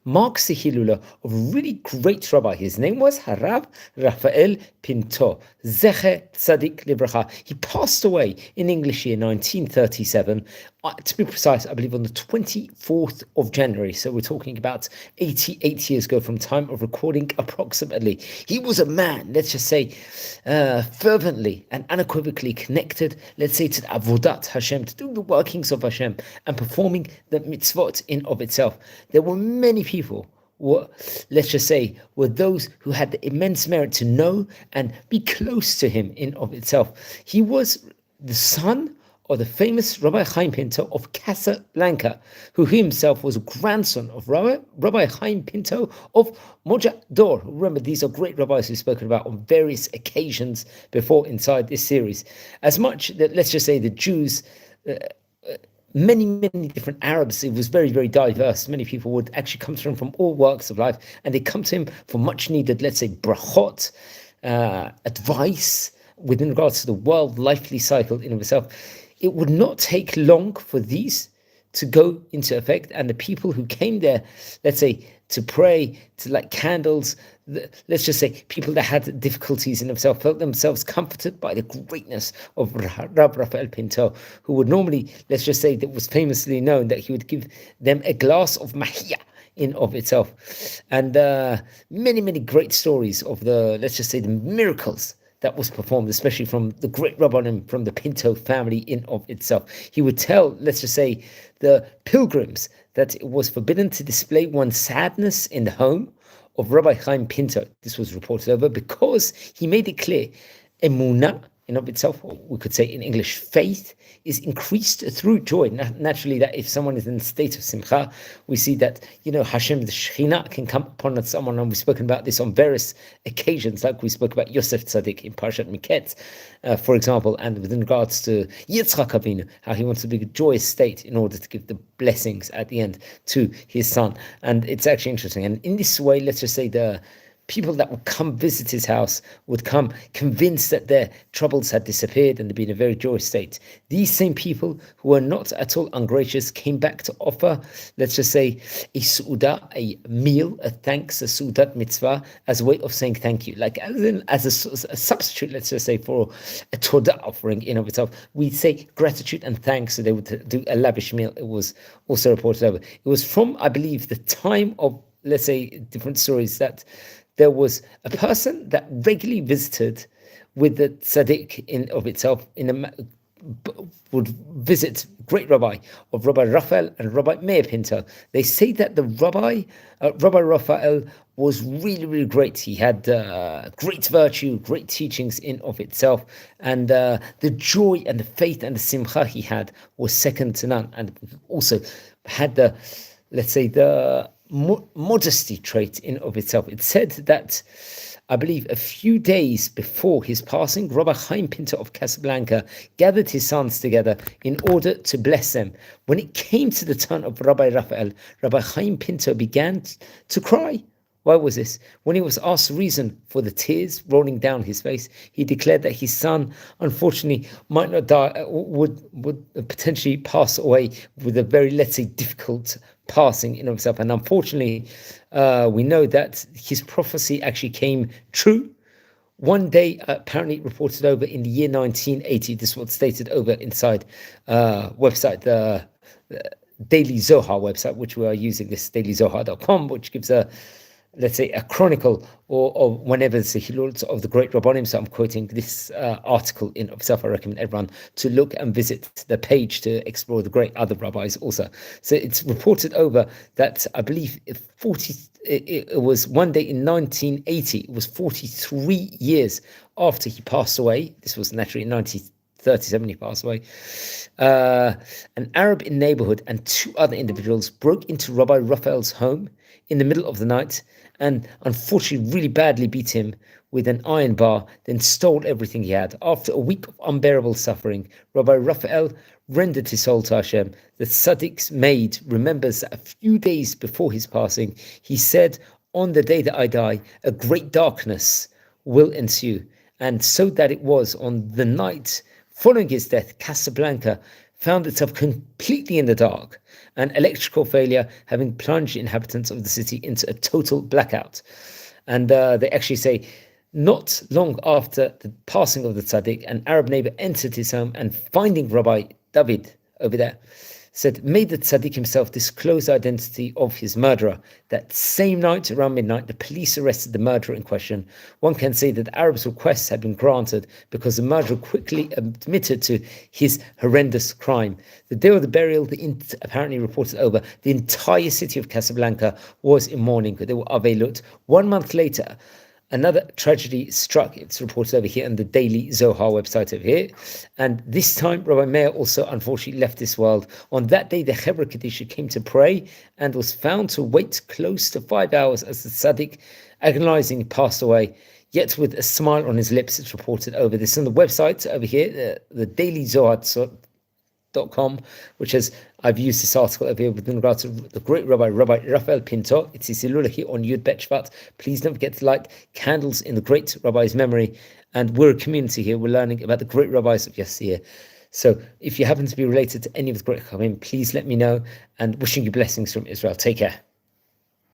marks the Hilula of a really great rabbi. His name was Rabbi Rafael Pinto Z'tl. He passed away in English year 1937. To be precise, I believe on the 24th of January. So we're talking about 88 years ago from time of recording approximately. He was a man, let's just say, fervently and unequivocally connected, let's say, to the Avodat Hashem, to do the workings of Hashem and performing the mitzvot in of itself. There were many people were, let's just say, were those who had the immense merit to know and be close to him in of itself. He was the son of the famous Rabbi Chaim Pinto of Casablanca, who himself was a grandson of Rabbi Chaim Pinto of Mojador. Remember, these are great rabbis we've spoken about on various occasions before inside this series. As much that, let's just say, the Jews, many different Arabs, it was very, very diverse. Many people would actually come to him from all walks of life, and they come to him for much needed, let's say, brachot, advice within regards to the world lively cycle in of itself. It would not take long for these to go into effect, and the people who came there, let's say, to pray, to light candles, let's just say people that had difficulties in themselves felt themselves comforted by the greatness of Rabbi Rafael Pinto, who would normally, let's just say, that was famously known that he would give them a glass of mahia in of itself, and many great stories of the, let's just say, the miracles that was performed, especially from the great Rabbanim from the Pinto family in of itself. He would tell, let's just say, the pilgrims that it was forbidden to display one's sadness in the home of Rabbi Chaim Pinto. This was reported over because he made it clear, emunah in of itself, or we could say in English, faith, is increased through joy. Naturally, that if someone is in a state of simcha, we see that, Hashem, the Shekhinah, can come upon someone, and we've spoken about this on various occasions, like we spoke about Yosef Tzaddik in Parashat Miketz, for example, and within regards to Yitzchak Avinu, how he wants to be a joyous state in order to give the blessings at the end to his son. And it's actually interesting. And in this way, let's just say the people that would come visit his house would come convinced that their troubles had disappeared and they'd be in a very joyous state. These same people who were not at all ungracious came back to offer, let's just say, a su'udah, a meal, a thanks, a su'udat mitzvah, as a way of saying thank you. Like as a substitute, let's just say, for a todah offering in of itself. We say gratitude and thanks, so they would do a lavish meal. It was also reported over. It was from, I believe, the time of, let's say, different stories that there was a person that regularly visited with the tzaddik in of itself, would visit great rabbi of Rabbi Rafael and Rabbi Meir Pinto. They say that the Rabbi Rafael was really great. He had great virtue, great teachings in of itself, and the joy and the faith and the simcha he had was second to none. And also had the, let's say, the modesty trait in of itself. It said that, I believe, a few days before his passing, Rabbi Chaim Pinto of Casablanca gathered his sons together in order to bless them. When it came to the turn of Rabbi Rafael, Rabbi Chaim Pinto began to cry. Why was this? When he was asked the reason for the tears rolling down his face, he declared that his son, unfortunately, might not die, would potentially pass away with a very, let's say, difficult passing in himself. And unfortunately, we know that his prophecy actually came true. One day, apparently reported over in the year 1980, this is what's stated over inside website, the Daily Zohar website, which we are using, this dailyzohar.com, which gives a, let's say, a chronicle or whenever it's a hilul of the great Rabbanim. So I'm quoting this article in itself. I recommend everyone to look and visit the page to explore the great other rabbis also. So it's reported over that, I believe, it was one day in 1980, it was 43 years after he passed away. This was naturally in 1937 he passed away. An Arab in neighborhood and two other individuals broke into Rabbi Rafael's home in the middle of the night and unfortunately really badly beat him with an iron bar, then stole everything he had. After a week of unbearable suffering, Rabbi Rafael rendered his soul to Hashem. The Tzaddiq's maid remembers that a few days before his passing, he said, "On the day that I die, a great darkness will ensue." And so that it was. On the night following his death, Casablanca found itself completely in the dark. and electrical failure having plunged inhabitants of the city into a total blackout. And they actually say, not long after the passing of the tzaddik, an Arab neighbor entered his home and finding Rabbi David over there, said, made the tzaddik himself disclose the identity of his murderer. That same night, around midnight, the police arrested the murderer in question. One can say that the Arab's requests had been granted because the murderer quickly admitted to his horrendous crime. The day of the burial, apparently reported over, the entire city of Casablanca was in mourning. They were avelut. 1 month later, another tragedy struck. It's reported over here on the Daily Zohar website over here. And this time, Rabbi Meir also unfortunately left this world. On that day, the Chevra Kadisha came to pray and was found to wait close to 5 hours as the tzaddik, agonizing, passed away. Yet with a smile on his lips, it's reported over this on the website over here, the Daily Zohar.com, which has, I've used this article over here with regard to the great Rabbi Rafael Pinto. It's his Hilula here on Yud Bet Shvat. Please don't forget to light candles in the great Rabbi's memory. And we're a community here. We're learning about the great rabbis of yesteryear. So if you happen to be related to any of the great Chachamim, please let me know. And wishing you blessings from Israel. Take care.